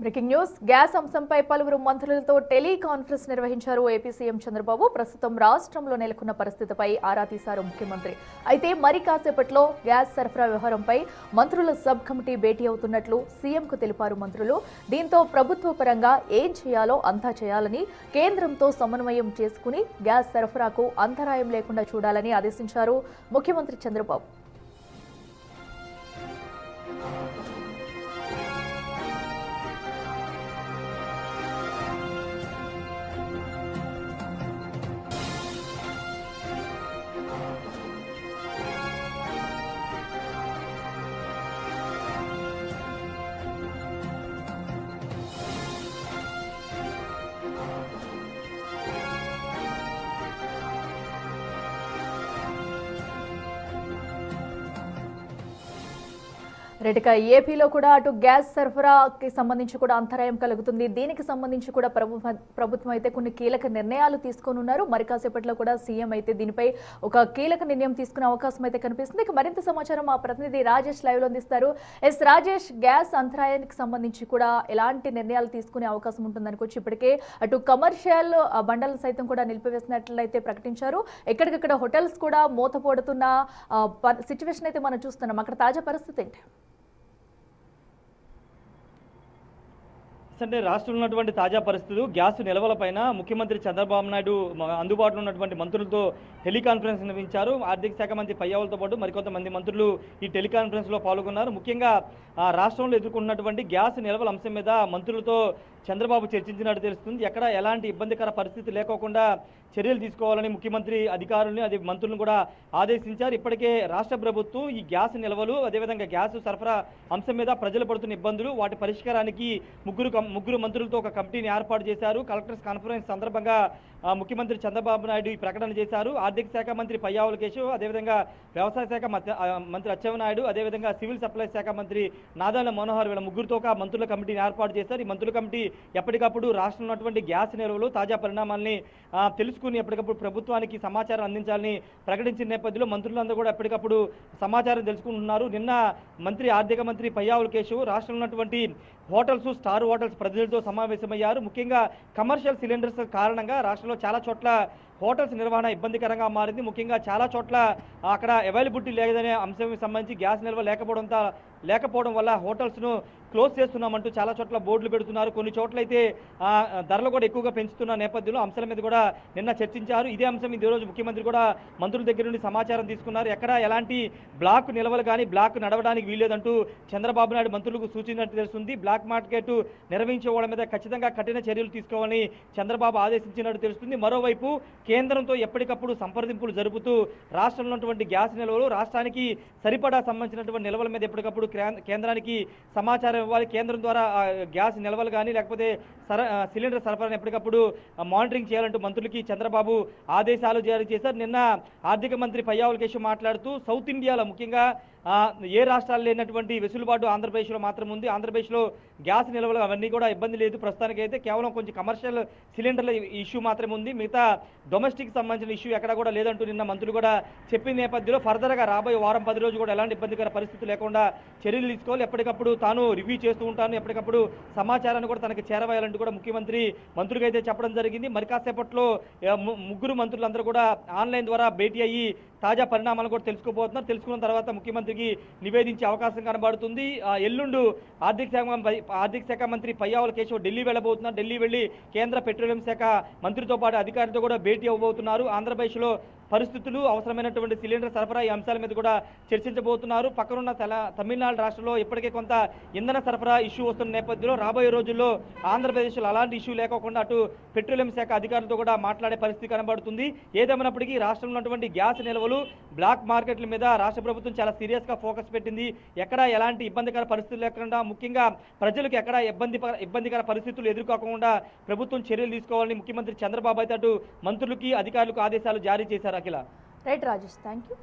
Breaking news gas అంశంపై పలువురు మంత్రులతో టెలికాన్ఫరెన్స్ నిర్వహించారు ఏపీ సీఎం చంద్రబాబు. ప్రస్తుతం రాష్ట్రంలో నెలకొన్న పరిస్థితిపై ఆరా తీశారు ముఖ్యమంత్రి. అయితే మరి కాసేపట్లో గ్యాస్ సరఫరా వ్యవహారంపై మంత్రుల సబ్ కమిటీ భేటీ అవుతున్నట్లు సీఎంకు తెలిపారు మంత్రులు. దీంతో ప్రభుత్వ పరంగా ఏం చేయాలో అంతా చేయాలని, కేంద్రంతో సమన్వయం చేసుకుని గ్యాస్ సరఫరాకు అంతరాయం లేకుండా చూడాలని ఆదేశించారు ముఖ్యమంత్రి చంద్రబాబు. రెడ్డిక ఏపీలో కూడా అటు గ్యాస్ సరఫరాకి సంబంధించి కూడా అంతరాయం కలుగుతుంది. దీనికి సంబంధించి కూడా ప్రభుత్వం అయితే కొన్ని కీలక నిర్ణయాలు తీసుకోనున్నారు. మరి కాసేపట్లో కూడా సీఎం అయితే దీనిపై ఒక కీలక నిర్ణయం తీసుకునే అవకాశం అయితే కనిపిస్తుంది. ఇక మరింత సమాచారం మా ప్రతినిధి రాజేష్ లైవ్ లో అందిస్తారు. రాజేష్, గ్యాస్ అంతరాయానికి సంబంధించి కూడా ఎలాంటి నిర్ణయాలు తీసుకునే అవకాశం ఉంటుందనుకోవచ్చు. ఇప్పటికే అటు కమర్షియల్ బండలు సైతం కూడా నిలిపివేసినట్లయితే ప్రకటించారు. ఎక్కడికక్కడ హోటల్స్ కూడా మూతపడుతున్న సిచ్యువేషన్ అయితే మనం చూస్తున్నాం. అక్కడ తాజా పరిస్థితి ఏంటి? అంటే రాష్ట్రంలో ఉన్నటువంటి తాజా పరిస్థితులు, గ్యాస్ నిల్వలపైన ముఖ్యమంత్రి చంద్రబాబు నాయుడు అందుబాటులో ఉన్నటువంటి మంత్రులతో టెలికాన్ఫరెన్స్ నిర్వహించారు. ఆర్థిక శాఖ మంత్రి పయ్యావులతో పాటు మరికొంతమంది మంత్రులు ఈ టెలికాన్ఫరెన్స్లో పాల్గొన్నారు. ముఖ్యంగా రాష్ట్రంలో ఎదుర్కొన్నటువంటి గ్యాస్ నిల్వల అంశం మీద మంత్రులతో చంద్రబాబు చర్చించినట్టు తెలుస్తుంది. ఎక్కడ ఎలాంటి ఇబ్బందికర పరిస్థితి లేకోకుండా చర్యలు తీసుకోవాలని ముఖ్యమంత్రి అధికారులను మంత్రులను కూడా ఆదేశించారు. ఇప్పటికే రాష్ట్ర ప్రభుత్వం ఈ గ్యాస్ నిల్వలు, అదేవిధంగా గ్యాస్ సరఫరా అంశం మీద ప్రజలు పడుతున్న ఇబ్బందులు, వాటి పరిష్కారానికి ముగ్గురు మంత్రులతో ఒక కమిటీని ఏర్పాటు చేశారు. కలెక్టర్స్ కాన్ఫరెన్స్ సందర్భంగా ముఖ్యమంత్రి చంద్రబాబు నాయుడు ఈ ప్రకటన చేశారు. ఆర్థిక శాఖ మంత్రి పయ్యావుల కేశవ్, అదేవిధంగా వ్యవసాయ శాఖ మంత్రి అచ్చెన్నాయుడు, అదేవిధంగా సివిల్ సప్లైస్ శాఖ మంత్రి నాదెళ్ల మనోహర్ వీళ్ళ ముగ్గురుతో ఒక మంత్రుల కమిటీని ఏర్పాటు చేశారు. ఈ మంత్రుల కమిటీ ఎప్పటికప్పుడు రాష్ట్రంలో ఉన్నటువంటి గ్యాస్ నిల్వలు, తాజా పరిణామాలని తెలుసుకుని ఎప్పటికప్పుడు ప్రభుత్వానికి సమాచారం అందించాలని ప్రకటించిన నేపథ్యంలో మంత్రులందరూ కూడా ఎప్పటికప్పుడు సమాచారం తెలుసుకుంటున్నారు. నిన్న ఆర్థిక మంత్రి పయ్యావుల కేశవ్ రాష్ట్రంలో ఉన్నటువంటి హోటల్స్, స్టార్ హోటల్స్ ప్రతినిధులతో సమావేశమయ్యారు. ముఖ్యంగా కమర్షియల్ సిలిండర్స్ కారణంగా రాష్ట్రంలో చాలా చోట్ల హోటల్స్ నిర్వహణ ఇబ్బందికరంగా మారింది. ముఖ్యంగా చాలా చోట్ల అక్కడ అవైలబిలిటీ లేదనే అంశం సంబంధించి గ్యాస్ నిల్వ లేకపోవడం వల్ల హోటల్స్ను క్లోజ్ చేస్తున్నామంటూ చాలా చోట్ల బోర్డులు పెడుతున్నారు. కొన్ని చోట్ల అయితే ధరలు కూడా ఎక్కువగా పెంచుతున్న నేపథ్యంలో అంశాల మీద కూడా నిన్న చర్చించారు. ఇదే అంశం ఈ రోజు ముఖ్యమంత్రి కూడా మంత్రుల దగ్గర నుండి సమాచారం తీసుకున్నారు. ఎక్కడ ఎలాంటి బ్లాక్ నిల్వలు కానీ బ్లాక్ నడవడానికి వీల్లేదంటూ చంద్రబాబు నాయుడు మంత్రులకు సూచించినట్టు తెలుస్తుంది. బ్లాక్ మార్కెట్ నిర్వహించే వాళ్ళ మీద ఖచ్చితంగా కఠిన చర్యలు తీసుకోవాలని చంద్రబాబు ఆదేశించినట్టు తెలుస్తుంది. మరోవైపు కేంద్రంతో ఎప్పటికప్పుడు సంప్రదింపులు జరుపుతూ రాష్ట్రంలో ఉన్నటువంటి గ్యాస్ నిల్వలు, రాష్ట్రానికి సరిపడా సంబంధించినటువంటి నిల్వల మీద ఎప్పటికప్పుడు కేంద్రానికి సమాచారం ఇవ్వాలి. కేంద్రం ద్వారా గ్యాస్ నిల్వలు కానీ లేకపోతే సిలిండర్ సరఫరాను ఎప్పటికప్పుడు మానిటరింగ్ చేయాలంటూ మంత్రులకి చంద్రబాబు ఆదేశాలు జారీ చేశారు. నిన్న ఆర్థిక మంత్రి పయ్యావుల కేశవ్ మాట్లాడుతూ సౌత్ ఇండియాలో ముఖ్యంగా ఏ రాష్ట్రాలు లేనటువంటి వెసులుబాటు ఆంధ్రప్రదేశ్లో మాత్రం ఉంది. ఆంధ్రప్రదేశ్లో గ్యాస్ నిల్వలు అవన్నీ కూడా ఇబ్బంది లేదు. ప్రస్తుతానికైతే కేవలం కొంచెం కమర్షియల్ సిలిండర్ల ఇష్యూ మాత్రమే ఉంది. మిగతా డొమెస్టిక్ సంబంధించిన ఇష్యూ ఎక్కడ కూడా లేదంటూ నిన్న మంత్రులు కూడా చెప్పిన నేపథ్యంలో ఫర్దర్గా రాబోయే వారం 10 రోజులు కూడా ఎలాంటి ఇబ్బందికర పరిస్థితులు లేకుండా చర్యలు తీసుకోవాలి. ఎప్పటికప్పుడు తాను రివ్యూ చేస్తూ ఉంటాను, ఎప్పటికప్పుడు సమాచారాన్ని కూడా తనకి చేరవేయాలంటూ కూడా ముఖ్యమంత్రి మంత్రులకు అయితే చెప్పడం జరిగింది. మరి కాసేపట్లో ముగ్గురు మంత్రులందరూ కూడా ఆన్లైన్ ద్వారా భేటీ అయ్యి తాజా పరిణామాలను కూడా తెలుసుకోబోతున్నారు. తెలుసుకున్న తర్వాత ముఖ్యమంత్రికి నివేదించే అవకాశం కనబడుతుంది. ఎల్లుండు ఆర్థిక శాఖ మంత్రి పయ్యావుల కేశవ్ ఢిల్లీ వెళ్ళబోతున్నారు. ఢిల్లీ వెళ్లి కేంద్ర పెట్రోలియం శాఖ మంత్రితో పాటు అధికారులతో కూడా భేటీ అవ్వబోతున్నారు. ఆంధ్రప్రదేశ్లో పరిస్థితులు, అవసరమైనటువంటి సిలిండర్ సరఫరా ఈ అంశాల మీద కూడా చర్చించబోతున్నారు. పక్కనున్న తమిళనాడు రాష్ట్రంలో ఇప్పటికే కొంత ఇంధన సరఫరా ఇష్యూ వస్తున్న నేపథ్యంలో రాబోయే రోజుల్లో ఆంధ్రప్రదేశ్లో అలాంటి ఇష్యూ లేకుండా అటు పెట్రోలియం శాఖ అధికారులతో కూడా మాట్లాడే పరిస్థితి కనబడుతుంది. ఏదేమైనప్పటికీ రాష్ట్రంలో ఉన్నటువంటి గ్యాస్ నిల్వలు, బ్లాక్ మార్కెట్ల మీద రాష్ట్ర ప్రభుత్వం చాలా సీరియస్గా ఫోకస్ పెట్టింది. ఎక్కడ ఎలాంటి ఇబ్బందికర పరిస్థితులు లేకుండా, ముఖ్యంగా ప్రజలకు ఎక్కడ ఇబ్బందికర పరిస్థితులు ఎదుర్కోకుండా ప్రభుత్వం చర్యలు తీసుకోవాలని ముఖ్యమంత్రి చంద్రబాబు అయితే అటు మంత్రులకి, అధికారులకు ఆదేశాలు జారీ చేశారు. Akhila. Right Rajesh, thank you.